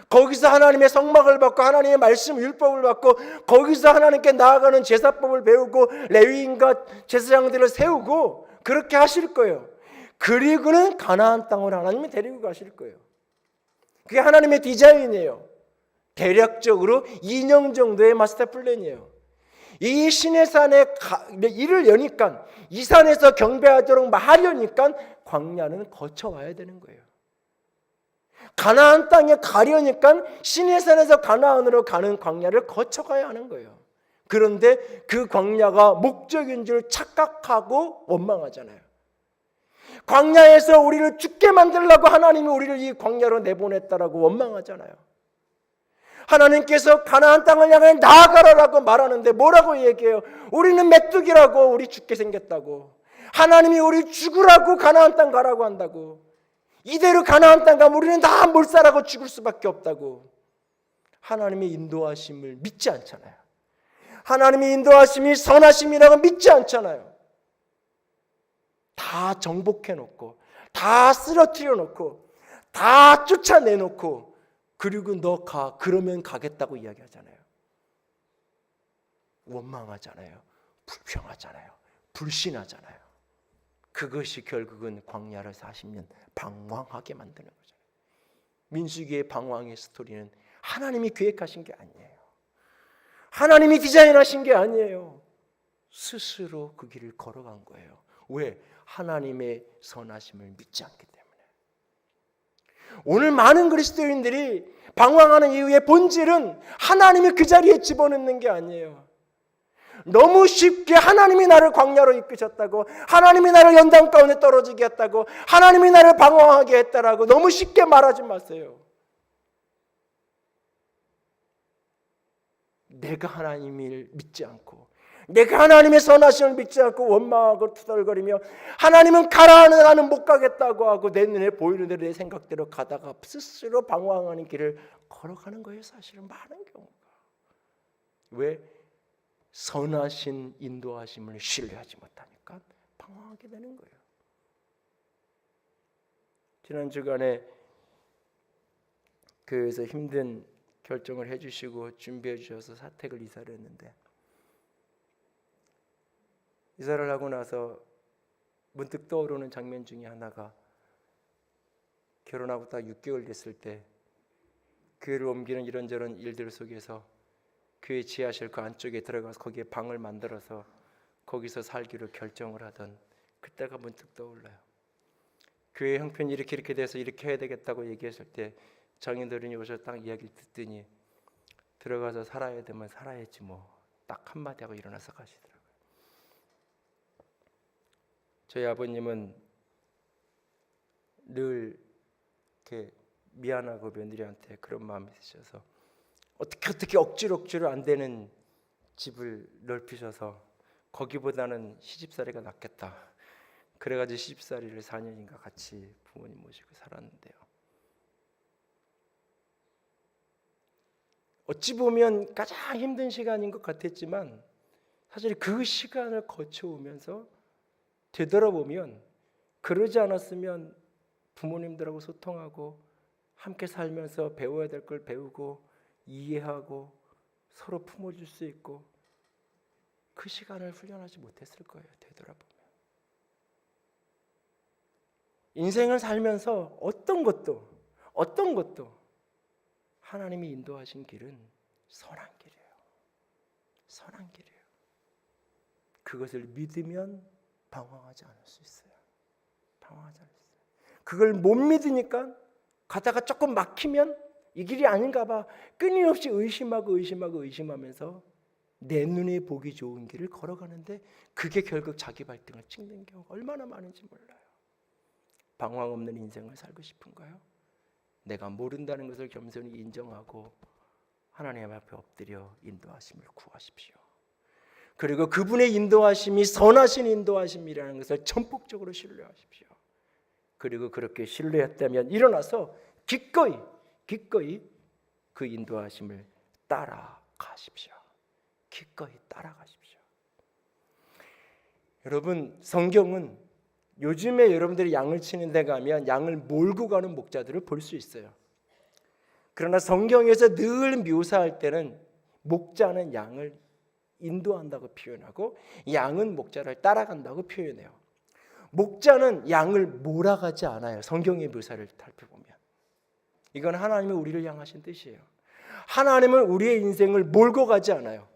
거기서 하나님의 성막을 받고 하나님의 말씀 율법을 받고 거기서 하나님께 나아가는 제사법을 배우고 레위인과 제사장들을 세우고 그렇게 하실 거예요. 그리고는 가나안 땅으로 하나님이 데리고 가실 거예요. 그게 하나님의 디자인이에요. 대략적으로 2년 정도의 마스터 플랜이에요. 이 시내산에 이를 여니까 이 산에서 경배하도록 하려니까 광야는 거쳐와야 되는 거예요. 가나안 땅에 가려니까 시내산에서 가나안으로 가는 광야를 거쳐가야 하는 거예요. 그런데 그 광야가 목적인 줄 착각하고 원망하잖아요. 광야에서 우리를 죽게 만들려고 하나님이 우리를 이 광야로 내보냈다라고 원망하잖아요. 하나님께서 가나안 땅을 향해 나아가라라고 말하는데 뭐라고 얘기해요? 우리는 메뚜기라고, 우리 죽게 생겼다고. 하나님이 우리 죽으라고 가나안 땅 가라고 한다고. 이대로 가나안 땅 가면 우리는 다 몰살하고 죽을 수밖에 없다고. 하나님의 인도하심을 믿지 않잖아요. 하나님의 인도하심이 선하심이라고 믿지 않잖아요. 다 정복해놓고 다 쓰러뜨려놓고 다 쫓아내놓고 그리고 너 가, 그러면 가겠다고 이야기하잖아요. 원망하잖아요. 불평하잖아요. 불신하잖아요. 그것이 결국은 광야를 40년 방황하게 만드는 거잖아요. 민수기의 방황의 스토리는 하나님이 계획하신 게 아니에요. 하나님이 디자인하신 게 아니에요. 스스로 그 길을 걸어간 거예요. 왜? 하나님의 선하심을 믿지 않기 때문에. 오늘 많은 그리스도인들이 방황하는 이유의 본질은 하나님이 그 자리에 집어넣는 게 아니에요. 너무 쉽게 하나님이 나를 광야로 이끄셨다고, 하나님이 나를 연단 가운데 떨어지게 했다고, 하나님이 나를 방황하게 했다라고 너무 쉽게 말하지 마세요. 내가 하나님을 믿지 않고 내가 하나님의 선하심을 믿지 않고 원망하고 투덜거리며 하나님은 가라는 나는 못 가겠다고 하고 내 눈에 보이는 대로 내 생각대로 가다가 스스로 방황하는 길을 걸어가는 거예요. 사실은 많은 경우가. 왜? 선하신 인도하심을 신뢰하지 못하니까 방황하게 되는 거예요. 지난 주간에 교회에서 힘든 결정을 해주시고 준비해 주셔서 사택을 이사를 했는데, 이사를 하고 나서 문득 떠오르는 장면 중에 하나가, 결혼하고 딱 6개월 됐을 때 교회를 옮기는 이런저런 일들 속에서 교회 지하실 그 안쪽에 들어가서 거기에 방을 만들어서 거기서 살기로 결정을 하던 그때가 문득 떠올라요. 교회 형편이 이렇게 돼서 이렇게 해야 되겠다고 얘기했을 때 장인들이 오셔서 딱 이야기를 듣더니, 들어가서 살아야 되면 살아야지 뭐, 딱 한마디 하고 일어나서 가시더라고요. 저희 아버님은 늘 이렇게 미안하고 며느리한테 그런 마음이 있으셔서 어떻게 억지로 안 되는 집을 넓히셔서 거기보다는 시집살이가 낫겠다, 그래가지고 시집살이를 4년인가 같이 부모님 모시고 살았는데요. 어찌 보면 가장 힘든 시간인 것 같았지만, 사실 그 시간을 거쳐오면서 되돌아보면, 그러지 않았으면 부모님들하고 소통하고 함께 살면서 배워야 될 걸 배우고 이해하고 서로 품어줄 수 있고, 그 시간을 훈련하지 못했을 거예요. 되돌아보면 인생을 살면서 어떤 것도 하나님이 인도하신 길은 선한 길이에요. 선한 길이에요. 그것을 믿으면 방황하지 않을 수 있어요. 방황하지 않을 수 있어요. 그걸 못 믿으니까 가다가 조금 막히면 이 길이 아닌가 봐 끊임없이 의심하면서 내 눈에 보기 좋은 길을 걸어가는데, 그게 결국 자기 발등을 찍는 경우가 얼마나 많은지 몰라요. 방황 없는 인생을 살고 싶은가요? 내가 모른다는 것을 겸손히 인정하고 하나님 앞에 엎드려 인도하심을 구하십시오. 그리고 그분의 인도하심이 선하신 인도하심이라는 것을 전폭적으로 신뢰하십시오. 그리고 그렇게 신뢰했다면 일어나서 기꺼이 그 인도하심을 따라가십시오. 기꺼이 따라가십시오. 여러분, 성경은 요즘에 여러분들이 양을 치는 데 가면 양을 몰고 가는 목자들을 볼 수 있어요. 그러나 성경에서 늘 묘사할 때는 목자는 양을 인도한다고 표현하고 양은 목자를 따라간다고 표현해요. 목자는 양을 몰아가지 않아요. 성경의 묘사를 살펴보면 이건 하나님이 우리를 향하신 뜻이에요. 하나님은 우리의 인생을 몰고 가지 않아요.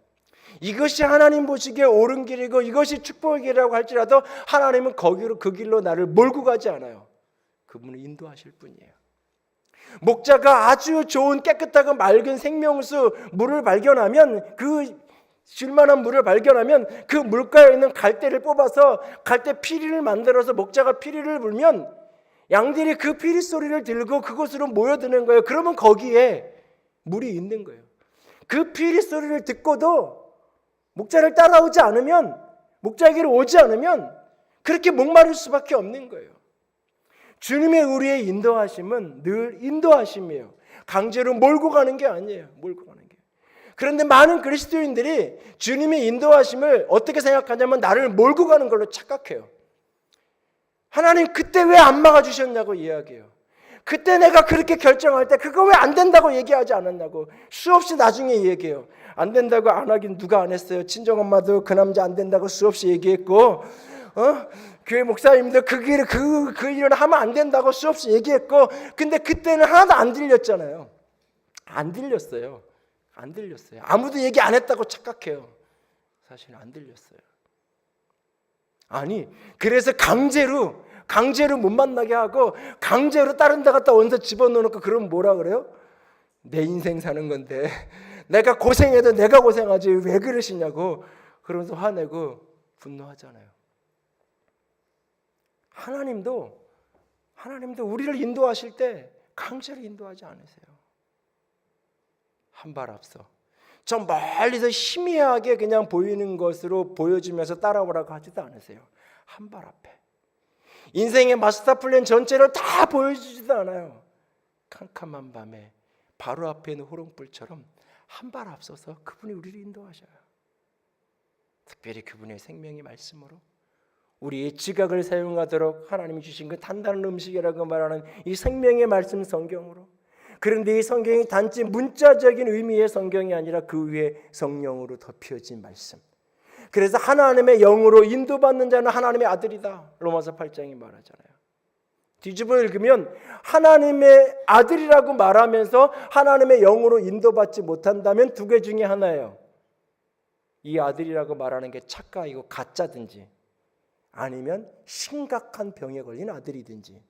이것이 하나님 보시기에 옳은 길이고 이것이 축복의 길이라고 할지라도 하나님은 그 길로 나를 몰고 가지 않아요. 그분은 인도하실 뿐이에요. 목자가 아주 좋은 깨끗하고 맑은 생명수 물을 발견하면, 그 쉴만한 물을 발견하면 그 물가에 있는 갈대를 뽑아서 갈대 피리를 만들어서 목자가 피리를 불면 양들이 그 피리 소리를 들고 그곳으로 모여드는 거예요. 그러면 거기에 물이 있는 거예요. 그 피리 소리를 듣고도 목자를 따라오지 않으면, 목자에게로 오지 않으면 그렇게 목마를 수밖에 없는 거예요. 주님의 우리의 인도하심은 늘 인도하심이에요. 강제로 몰고 가는 게 아니에요. 몰고 가는 게. 그런데 많은 그리스도인들이 주님의 인도하심을 어떻게 생각하냐면 나를 몰고 가는 걸로 착각해요. 하나님 그때 왜 안 막아주셨냐고 이야기해요. 그때 내가 그렇게 결정할 때 그거 왜 안 된다고 얘기하지 않았냐고 수없이 나중에 얘기해요. 안 된다고 안 하긴 누가 안 했어요. 친정엄마도 그 남자 안 된다고 수없이 얘기했고, 교회 목사님도 그 일을 하면 안 된다고 수없이 얘기했고, 근데 그때는 하나도 안 들렸잖아요. 안 들렸어요. 아무도 얘기 안 했다고 착각해요. 사실은 안 들렸어요. 아니, 그래서 강제로 못 만나게 하고 강제로 다른 데 갖다 원서 집어넣어놓고, 그러면 뭐라 그래요? 내 인생 사는 건데 내가 고생해도 내가 고생하지 왜 그러시냐고 그러면서 화내고 분노하잖아요. 하나님도 우리를 인도하실 때 강제로 인도하지 않으세요. 한 발 앞서 저 멀리서 희미하게 그냥 보이는 것으로 보여주면서 따라오라고 하지도 않으세요. 한 발 앞에 인생의 마스터 플랜 전체를 다 보여주지도 않아요. 캄캄한 밤에 바로 앞에 있는 호롱불처럼 한 발 앞서서 그분이 우리를 인도하셔요. 특별히 그분의 생명의 말씀으로 우리의 지각을 사용하도록 하나님이 주신 그 단단한 음식이라고 말하는 이 생명의 말씀 성경으로, 그런데 이 성경이 단지 문자적인 의미의 성경이 아니라 그 위에 성령으로 덮여진 말씀. 그래서 하나님의 영으로 인도받는 자는 하나님의 아들이다. 로마서 8장이 말하잖아요. 뒤집어 읽으면 하나님의 아들이라고 말하면서 하나님의 영으로 인도받지 못한다면 두 개 중에 하나예요. 이 아들이라고 말하는 게 착각이고 가짜든지, 아니면 심각한 병에 걸린 아들이든지,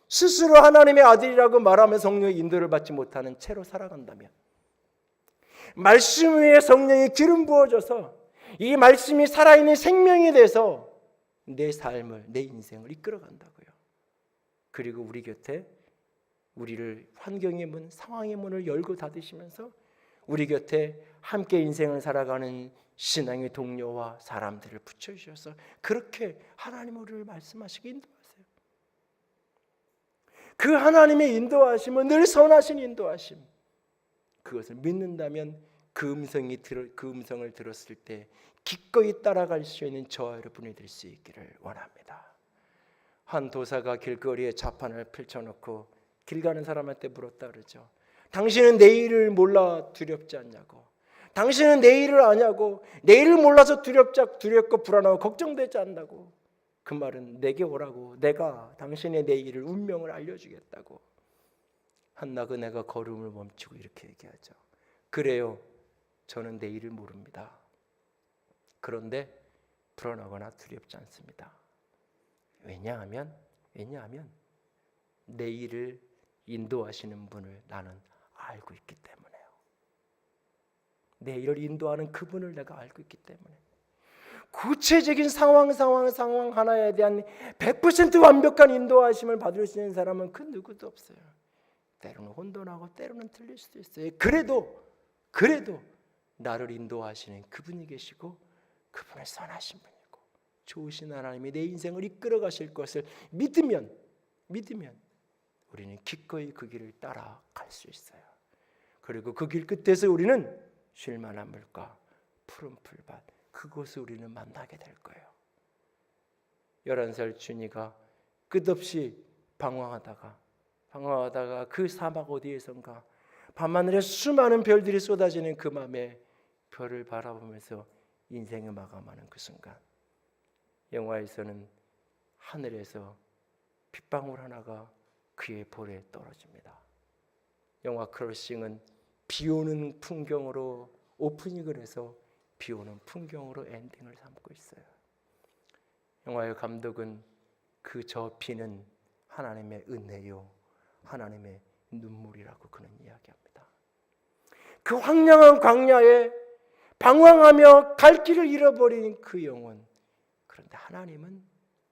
스스로 하나님의 아들이라고 말하며 성령의 인도를 받지 못하는 채로 살아간다면, 말씀 위에 성령이 기름 부어져서 이 말씀이 살아있는 생명이 돼서 내 삶을, 내 인생을 이끌어간다고요. 그리고 우리 곁에 우리를 환경의 문, 상황의 문을 열고 닫으시면서 우리 곁에 함께 인생을 살아가는 신앙의 동료와 사람들을 붙여주셔서 그렇게 하나님 우리를 말씀하시고 인도하세요. 그 하나님의 인도하심은 늘 선하신 인도하심. 그것을 믿는다면 그 음성을 들었을 때 기꺼이 따라갈 수 있는 저와 여러분이 될 수 있기를 원합니다. 한 도사가 길거리에 자판을 펼쳐놓고 길 가는 사람한테 물었다 그러죠. 당신은 내일을 몰라 두렵지 않냐고. 당신은 내일을 아냐고. 내일을 몰라서 두렵고 불안하고 걱정되지 않다고. 그 말은 내게 오라고. 내가 당신의 내일을, 운명을 알려주겠다고. 한 나그네가 걸음을 멈추고 이렇게 얘기하죠. 그래요, 저는 내일을 모릅니다. 그런데 불안하거나 두렵지 않습니다. 왜냐하면 내일을 인도하시는 분을 나는 알고 있기 때문에요. 내일을 인도하는 그분을 내가 알고 있기 때문에. 구체적인 상황 하나에 대한 100% 완벽한 인도하심을 받을 수 있는 사람은 그 누구도 없어요. 때로는 혼돈하고 때로는 틀릴 수도 있어요. 그래도 나를 인도하시는 그분이 계시고 그분은 선하신 분이고 좋으신 하나님이 내 인생을 이끌어 가실 것을 믿으면 우리는 기꺼이 그 길을 따라갈 수 있어요. 그리고 그 길 끝에서 우리는 쉴만한 물과 푸른 풀밭, 그곳을 우리는 만나게 될 거예요. 11살 준이가 끝없이 방황하다가 그 사막 어디에선가 밤하늘에 수많은 별들이 쏟아지는 그 밤에 별을 바라보면서 인생을 마감하는 그 순간, 영화에서는 하늘에서 빗방울 하나가 그의 볼에 떨어집니다. 영화 크로싱은 비오는 풍경으로 오프닝을 해서 비오는 풍경으로 엔딩을 삼고 있어요. 영화의 감독은 그 저 비는 하나님의 은혜요, 하나님의 눈물이라고 그는 이야기합니다. 그 황량한 광야에 방황하며 갈 길을 잃어버린 그 영혼, 그런데 하나님은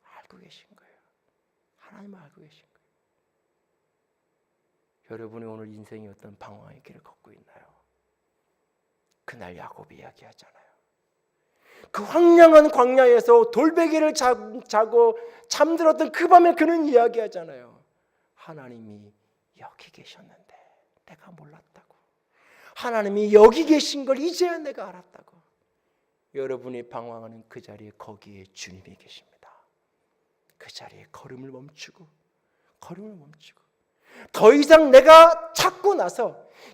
알고 계신 거예요. 하나님은 알고 계신 거예요. 여러분이 오늘 인생이 어떤 방황의 길을 걷고 있나요? 그날 야곱이 이야기하잖아요. 그 황량한 광야에서 돌베개를 자고 잠들었던 그 밤에 그는 이야기하잖아요. 하나님이 여기 계셨는데 내가 몰랐다고. 하나님이 여기 계신 걸 이제야 내가 알았다고. 여러분이 방황하는 그 자리에 거기에 주님이 계십니다. 그 자리에 걸음을 멈추고 더 이상 내가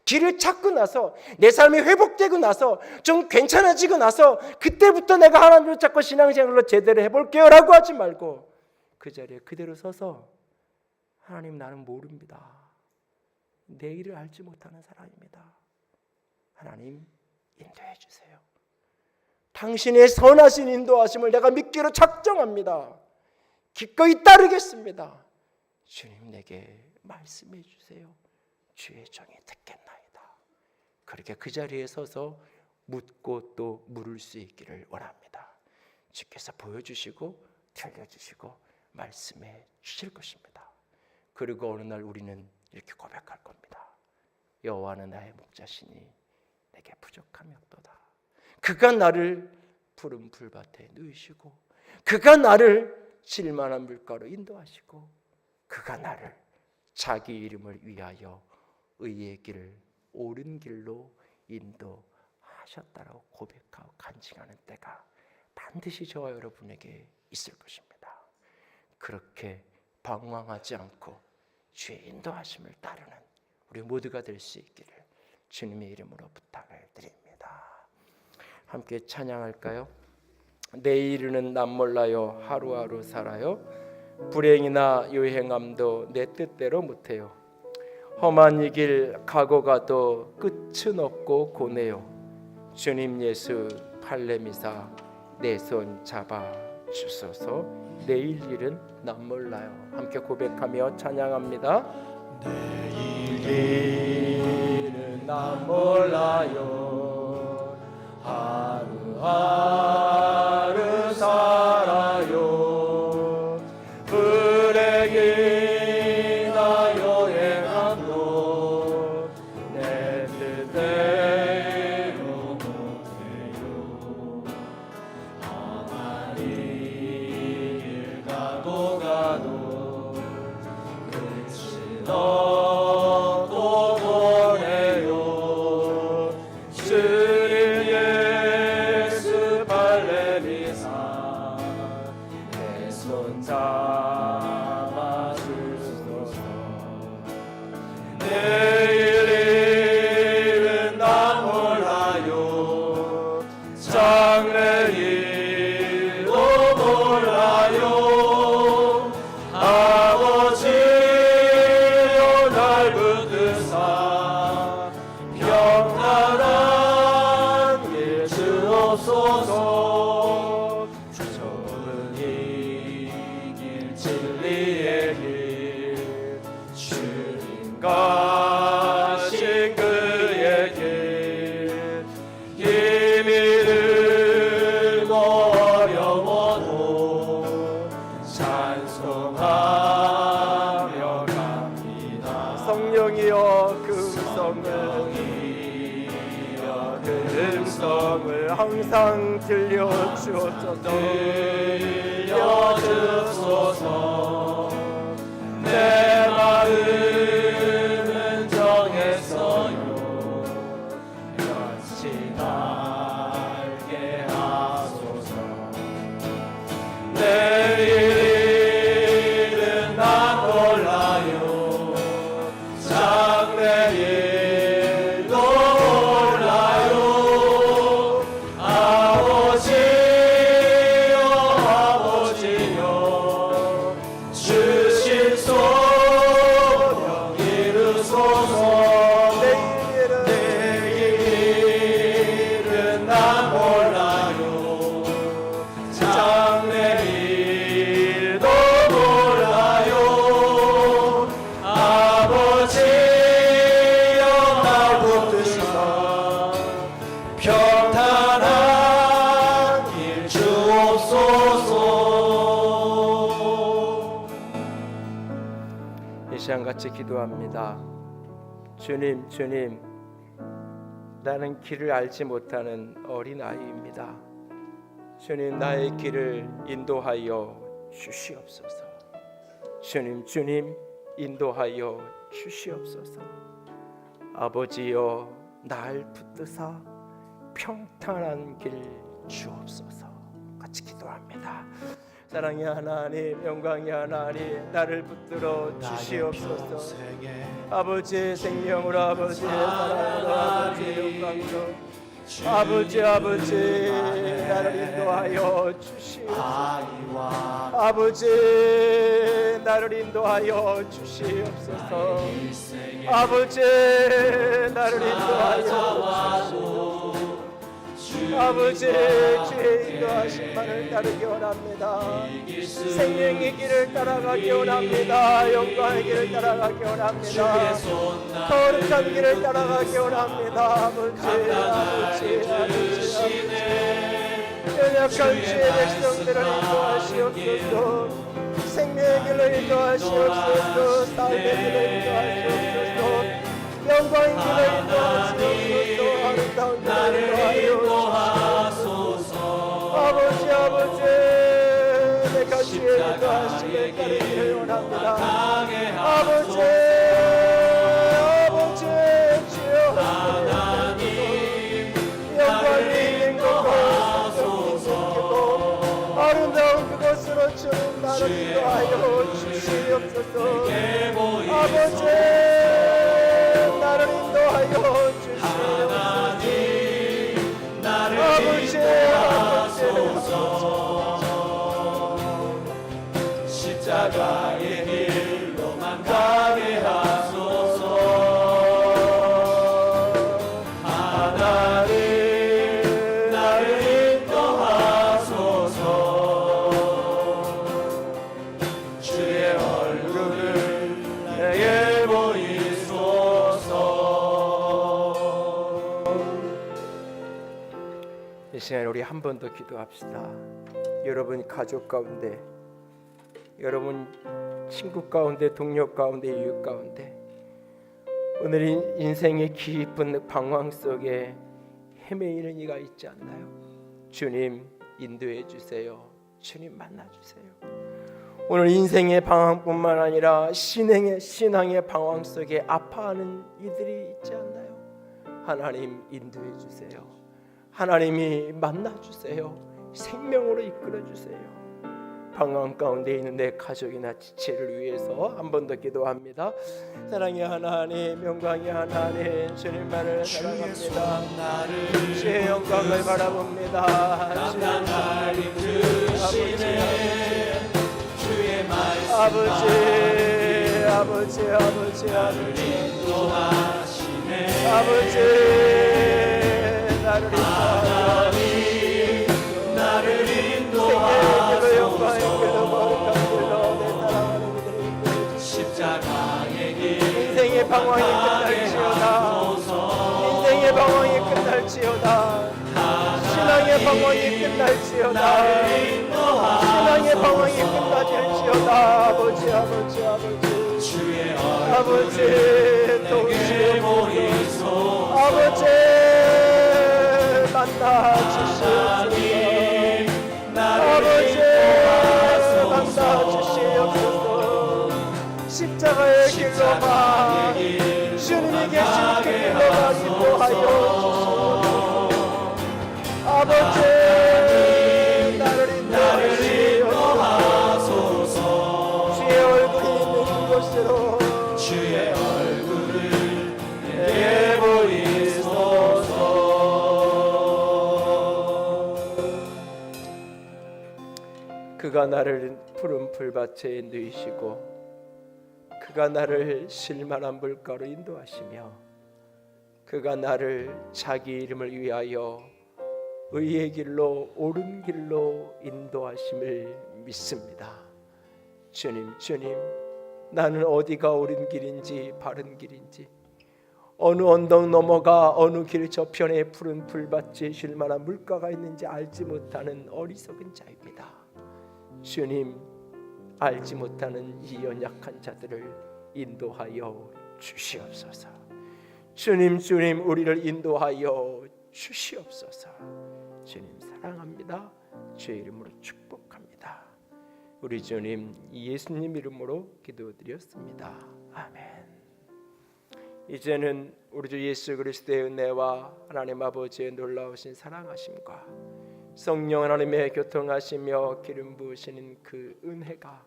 길을 찾고 나서 내 삶이 회복되고 나서 좀 괜찮아지고 나서 그때부터 내가 하나님을 찾고 신앙생활로 제대로 해볼게요 라고 하지 말고 그 자리에 그대로 서서 하나님, 나는 모릅니다. 내일을 알지 못하는 사람입니다. 하나님, 인도해 주세요. 당신의 선하신 인도하심을 내가 믿기로 작정합니다. 기꺼이 따르겠습니다. 주님, 내게 말씀해 주세요. 주의 종이 듣겠나이다. 그렇게 그 자리에 서서 묻고 또 물을 수 있기를 원합니다. 주께서 보여주시고 들려주시고 말씀해 주실 것입니다. 그리고 어느 날 우리는 이렇게 고백할 겁니다. 여호와는 나의 목자시니 내게 부족함이 없도다. 그가 나를 푸른 풀밭에 누이시고 그가 나를 쉴만한 물가로 인도하시고 그가 나를 자기 이름을 위하여 의의 길을 옳은 길로 인도하셨다라고 고백하고 간증하는 때가 반드시 저와 여러분에게 있을 것입니다. 그렇게 방황하지 않고 주의 인도하심을 따르는 우리 모두가 될 수 있기를 주님의 이름으로 부탁을 드립니다. 함께 찬양할까요? 내일은 난 몰라요. 하루하루 살아요. 불행이나 유행함도 내 뜻대로 못해요. 험한 이 길 가고 가도 끝은 없고 고네요. 주님 예수 팔레미사 내 손 잡아 주소서. 내일 일은 난 몰라요. 함께 고백하며 찬양합니다. 내일 일은 난 몰라요. 하루하루 살아요. 불행이나 여행함도 내 뜻대로 못해요. 험한 이 길 가도 가도 끝이 없고 보내요. 주님 예수 발레미사 내 손 잡아 주소서. 내일 일은 난 몰라요. 장래일도 몰라요. 아버지여 날 붙드사 평안한 길 주옵소서. 좁은 이 길 진리의 길 주님 가신 그의 길 힘이 들고 어려워도 찬송하며 갑니다. 성령이여 그 음성을 항상 들려주옵소서. 내 마음은 정했어요. 변치 말게 하소서. 내일은 난 몰라요. 장래일도 몰라요. 아버지여 주신 소명 이루소서. 내일은 난 몰라요. 장래일도 몰라요. 아버지여 날 붙드시사 평탄한 길 주옵소서. 이 시간 같이 기도합니다. 주님, 주님, 나는 길을 알지 못하는 어린 아이입니다. 주님, 나의 길을 인도하여 주시옵소서. 주님, 주님, 인도하여 주시옵소서. 아버지여 날 붙드사 평탄한 길 주옵소서. 같이 기도합니다. 사랑의 하나님, 영광의 하나님, 나를 붙들어 주시옵소서. 아버지의 생명으로, 아버지의 사랑으로, 아버지의 영광으로, 아버지 나를 인도하여 주시옵소서. 아버지 나를 인도하여 주시옵소서. 아버지 나를 인도하여 주시옵소서. 아버지 주의 인도하심만을 따르기 원합니다. 생명의 길을 따라가기 원합니다. 영광의 길을 따라가기 원합니다. 거룩한 길을 따라가기 원합니다. 아버지 연약한 주의 백성들을 인도하시옵소서. 생명의 길을 인도하시옵소서. 삶의 길을 인도하시옵소서. 영광의 길을 인도하시옵소서. 아름다운 길을 인도하시옵소서. 아버지 내가 주의 인도하심을 따르기를 원합니다. 아버지 주여 하나님 영광이 있는 곳 나를 인도하여 주시옵소서. 아버지 나를 인도하여 주시옵소서. 아버지 십자가의 길로만 가게 하소서. 하나님 나를 인도하소서. 주의 얼굴을 내게 보이소서. 이 시간에 우리 한 번 더 기도합시다. 여러분 가족 가운데, 여러분 친구 가운데, 동료 가운데, 이웃 가운데 오늘 인생의 깊은 방황 속에 헤매이는 이가 있지 않나요? 주님 인도해 주세요. 주님 만나 주세요. 오늘 인생의 방황뿐만 아니라 신앙의 방황 속에 아파하는 이들이 있지 않나요? 하나님 인도해 주세요. 하나님이 만나 주세요. 생명으로 이끌어 주세요. 방황 가운데 있는 내 가족이나 지체를 위해서 한 번 더 기도합니다. 사랑의 하나님, 영광의 하나님, 주님만을 사랑합니다. 주의 영광을 바라봅니다. 아버지 나를 인도하여 영광의 길로 거룩한 길로 내 사랑하는 이들을 인도해 주시옵소서. 인생의 방황이 끝날지어다. 인생의 방황이 끝날지어다. 신앙의 방황이 끝날지어다. 신앙의 방황이 끝나질지어다. 아버지 도우시옵소서. 아버지 만나 주시옵소서. 아버지 만나 주시옵소서. 십자가의 길로만, 주님이 계신 그 길로만 인도하여 주시옵소서. 아버지 나를 인도하소서. 주의 얼굴이 있는 곳으로 주의 얼굴을 내게 보이소서. 그가 나를 푸른 풀밭에 누이시고 그가 나를 실만한 물가로 인도하시며 그가 나를 자기 이름을 위하여 의의 길로 옳은 길로 인도하심을 믿습니다. 주님 나는 어디가 옳은 길인지 바른 길인지, 어느 언덕 넘어가 어느 길 저편에 푸른 풀밭에 쉴만한 물가가 있는지 알지 못하는 어리석은 자입니다. 주님 알지 못하는 이 연약한 자들을 인도하여 주시옵소서. 주님 우리를 인도하여 주시옵소서. 주님 사랑합니다. 주의 이름으로 축복합니다. 우리 주님 예수님 이름으로 기도드렸습니다. 아멘. 이제는 우리 주 예수 그리스도의 은혜와 하나님 아버지의 놀라우신 사랑하심과 성령 하나님의 교통하시며 기름 부으시는 그 은혜가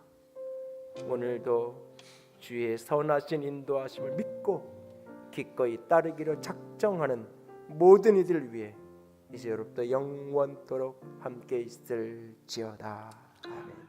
오늘도 주의 선하신 인도하심을 믿고 기꺼이 따르기로 작정하는 모든 이들을 위해 이제로부터 영원토록 함께 있을지어다. 아멘.